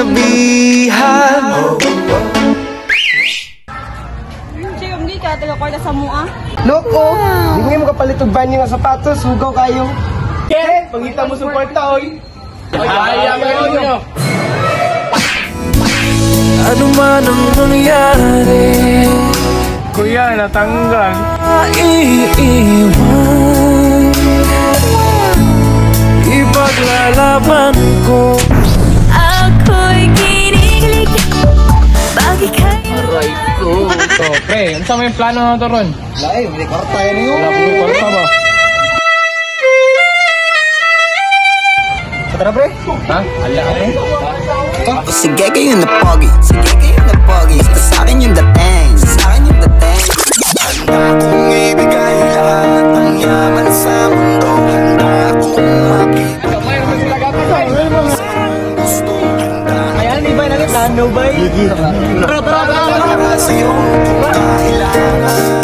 sinabihan. Chika, hindi ka taga-kwarta sa mua. Loko, di mo kapalit og banyo nga sapatos, sugaw kayo. Ken, pangita mo suporta oy. Ayaw mo. Ano man ang nangyari, Kuya, natanggal. Iiwan, ipaglalaban ko. Ako'y kinikilig. Bakit kayo? Aray ko. So, pre, ano sa may plano na ito ron? Lai, may karta yan yun. Wala po may karta ba? Tara, pre? Ha? Ala, pre? Sige kayo na pogi, sige kayo na pogi. Sa akin yung dating, sa akin yung dating. Handa kong ibigay lahat ng yaman sa mundo. Handa kong makita gusto. Ayan, di ba natin? Tano ba? Tara! Sa iyong kailangan.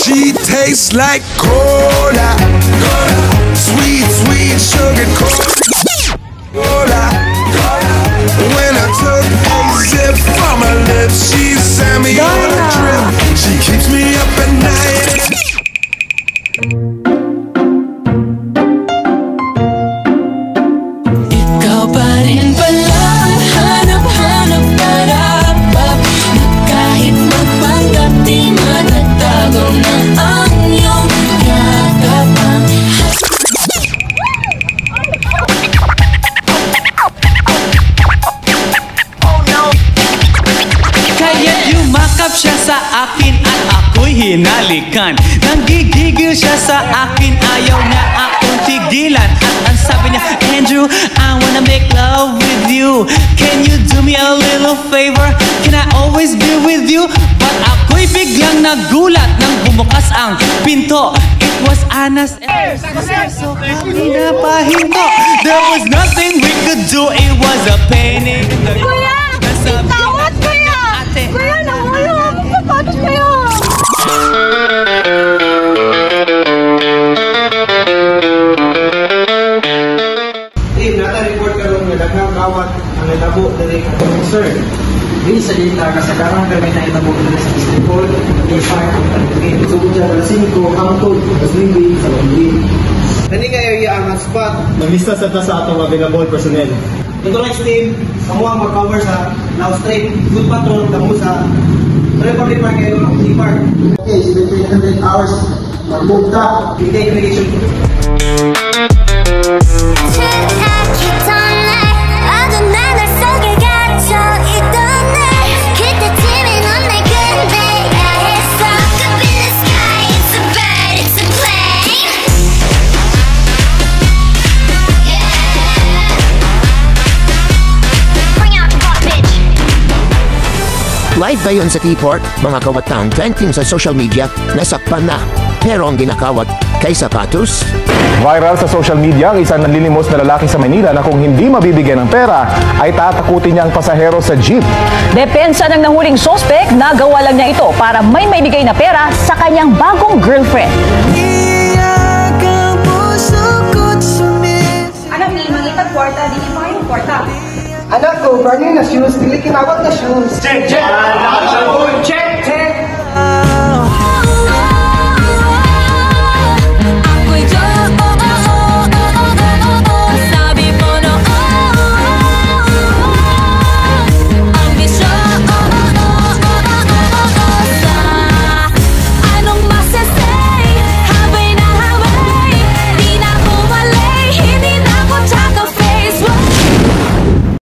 She tastes like cola, sweet, sweet sugar cola. When I took a sip from her lips, she sent me on a trip. She keeps me up at night. Ikaw pa rin pala, hanap-hanap para-pap, na kahit magpanggap di matatago na ang iyong yakapang. Kaya't yumakap siya sa akin at ako'y hinalikan. Nanggigigil siya sa akin, ayaw niya akong tigilan. At ang sabi niya, Andrew, I wanna make love with you. Can you do me a little favor? Can I always be with you? But ako'y biglang nagulat nang bumukas ang pinto. It was Anas and so kami na pahinto. There was nothing we could do, it was a pain in the Kuya! Tawad, kuya! Kuya, nawala ako. Papatos kayo. Nata-report ka rin na daghang kawat ang natabo dari sir. Di sa dita kasagaran kami na itabo dari sa Istanbul, Nepal, Suja, 5, Hangtod, Kaslimbi, sa Bambi. Nani kayo ang spot? Nalista sa atong available personnel. Ito lang team, kamuha mag-cover sa Lao Street, good patrol, kamu sa Republic Park kayo ng City Park. Okay, 700 hours, mag-move ka, take vacation. Live ba yun sa T-Port? Mga kawatang trending sa social media, nasakpan na. Pero ang ginakawat kay sapatos? Viral sa social media ang isang nanlilimos na lalaki sa Manila na kung hindi mabibigyan ng pera, ay tatakutin niya ang pasahero sa jeep. Depensa ng nahuling sospek, nagawa lang niya ito para may maibigay na pera sa kanyang bagong girlfriend. Anak ni, mangitag kwarta. Di pa kayong kwarta. Anak ko, brand new na shoes, dili kinawat na shoes. Check, check! Check, check!